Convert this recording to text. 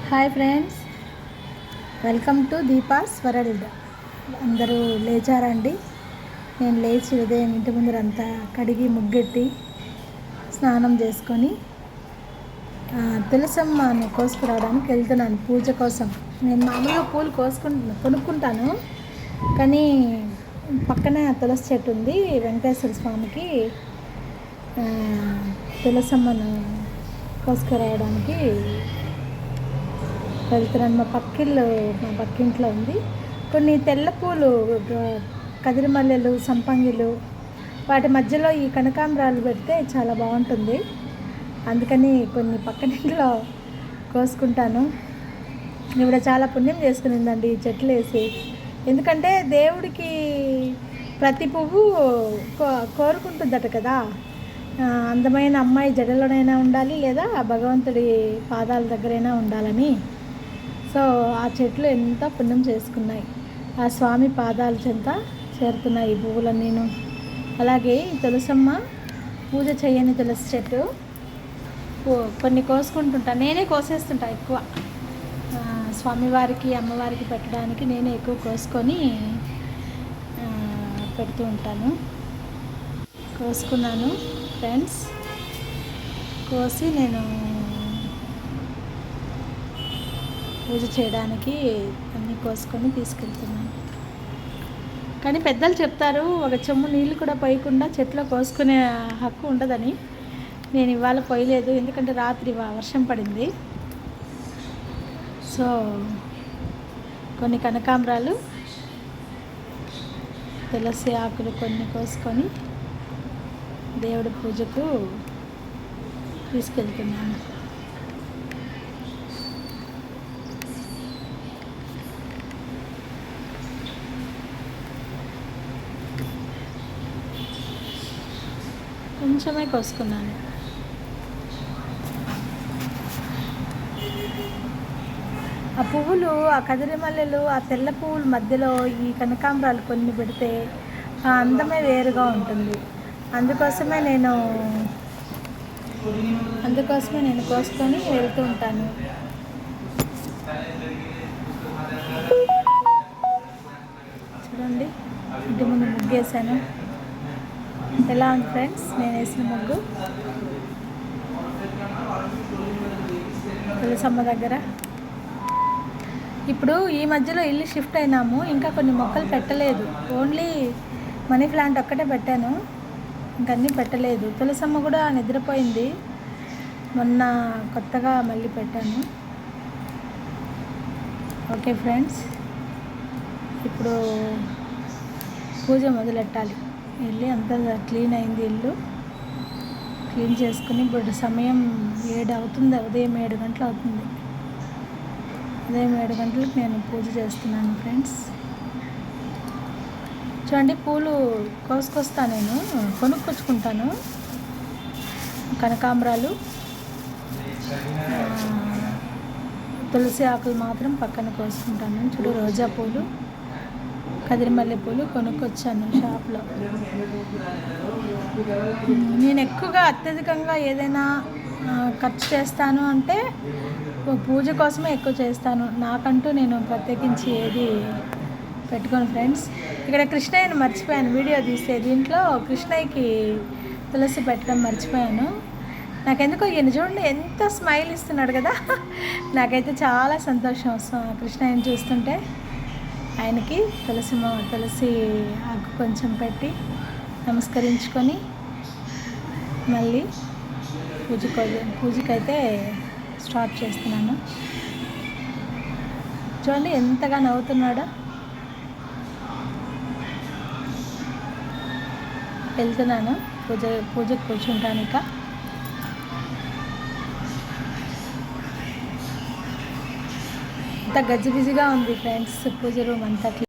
Hi friends, welcome to Deepa's world. అందరూ లేచారండి. నేను లేచి ఉదయం ఇంటి ముందరంతా కడిగి ముగ్గెట్టి స్నానం చేసుకొని తులసమ్మను కోసుకురావడానికి వెళ్తున్నాను పూజ కోసం. నేను మామూలుగా పూలు కొనుక్కుంటాను, కానీ పక్కనే తులసి చెట్టు ఉంది. వెంకటేశ్వర స్వామికి తులసమ్మను కోసుకురావడానికి వెళ్తున్నాను. మా పక్కింట్లో ఉంది. కొన్ని తెల్ల పూలు, కదిరిమల్లెలు, సంపంగిలు, వాటి మధ్యలో ఈ కనకాంబరాలు పెడితే చాలా బాగుంటుంది. అందుకని కొన్ని పక్కనింట్లో కోసుకుంటాను. ఇప్పుడు చాలా పుణ్యం చేసుకునిందండి ఈ చెట్లు వేసి. ఎందుకంటే దేవుడికి ప్రతి పువ్వు కోరుకుంటుందట కదా, అందమైన అమ్మాయి జడలోనైనా ఉండాలి, లేదా భగవంతుడి పాదాల దగ్గరైనా ఉండాలని. సో ఆ చెట్లు ఎంత పుణ్యం చేసుకున్నాయి, ఆ స్వామి పాదాల చెంత చేరుతున్నాయి ఈ పువ్వులన్నీను. అలాగే తులసమ్మ పూజ చేయని తులసి చెట్టు కొన్ని కోసుకుంటుంటా. నేనే కోసేస్తుంటా ఎక్కువ, స్వామివారికి అమ్మవారికి పెట్టడానికి నేనే ఎక్కువ కోసుకొని పెడుతూ ఉంటాను. కోసుకున్నాను ఫ్రెండ్స్. కోసి నేను పూజ చేయడానికి అన్నీ కోసుకొని తీసుకెళ్తున్నాను. కానీ పెద్దలు చెప్తారు, ఒక చెమ్ము నీళ్ళు కూడా పోయకుండా చెట్లో కోసుకునే హక్కు ఉండదని. నేను ఇవాళ పోయలేదు, ఎందుకంటే రాత్రి వర్షం పడింది. సో కొన్ని కనకాంబరాలు, తులసి ఆకులు కొన్ని కోసుకొని దేవుడి పూజకు తీసుకెళ్తున్నాను. కొంచెమే కోసుకున్నాను. ఆ పువ్వులు, ఆ కదిరిమల్లెలు, ఆ తెల్ల పువ్వుల మధ్యలో ఈ కనకాంబరాలు కొన్ని పెడితే ఆ అందమే వేరుగా ఉంటుంది. అందుకోసమే నేను కోసుకొని వెళ్తూ ఉంటాను. చూడండి, ఇంటి ముందు ముగ్గేసాను. ఎలా ఉంది ఫ్రెండ్స్ నేను వేసిన ముగ్గు? తులసమ్మ దగ్గర. ఇప్పుడు ఈ మధ్యలో ఇల్లు షిఫ్ట్ అయినాము, ఇంకా కొన్ని మొక్కలు పెట్టలేదు. ఓన్లీ మనీ ప్లాంట్ ఒక్కటే పెట్టాను, ఇంకన్నీ పెట్టలేదు. తులసమ్మ కూడా నిద్రపోయింది, మొన్న కొత్తగా మళ్ళీ పెట్టాను. ఓకే ఫ్రెండ్స్, ఇప్పుడు పూజ మొదలెట్టాలి. వెళ్ళి అంతా క్లీన్ అయింది, ఇల్లు క్లీన్ చేసుకుని. ఇప్పుడు సమయం 7 అవుతుంది, ఉదయం 7 గంటలు అవుతుంది. ఉదయం 7 గంటలకు నేను పూజ చేస్తున్నాను ఫ్రెండ్స్. చూడండి, పూలు కోసుకొస్తా, నేను కొనుక్కొచ్చుకుంటాను. కనకాంబరాలు, తులసి ఆకులు మాత్రం పక్కన కోసుకుంటాను. చూడు, రోజా పూలు, కదిరిమల్లె పూలు కొనుక్కొచ్చాను షాప్లో. నేను ఎక్కువగా అత్యధికంగా ఏదైనా ఖర్చు చేస్తాను అంటే పూజ కోసమే ఎక్కువ చేస్తాను. నాకంటూ నేను ప్రత్యేకించి ఏది పెట్టుకోను ఫ్రెండ్స్. ఇక్కడ కృష్ణయ్యను మర్చిపోయాను వీడియో తీస్తే. దీంట్లో కృష్ణయ్యకి తులసి పెట్టడం మర్చిపోయాను. నాకెందుకో ఈయన చూడండి ఎంత స్మైల్ ఇస్తున్నాడు కదా, నాకైతే చాలా సంతోషం వస్తుంది కృష్ణయ్యని చూస్తుంటే. ఆయనకి తులసి ఆకు కొంచెం పెట్టి నమస్కరించుకొని మళ్ళీ పూజకైతే స్టార్ట్ చేస్తున్నాను. చూడండి ఎంతగా నవ్వుతున్నాడో. వెళ్తున్నాను పూజకు కూర్చుంటాను. ఇక అంతా గజిబిజిగా ఉంది ఫ్రెండ్స్, పూజ రూమ్ అంతా క్లీన్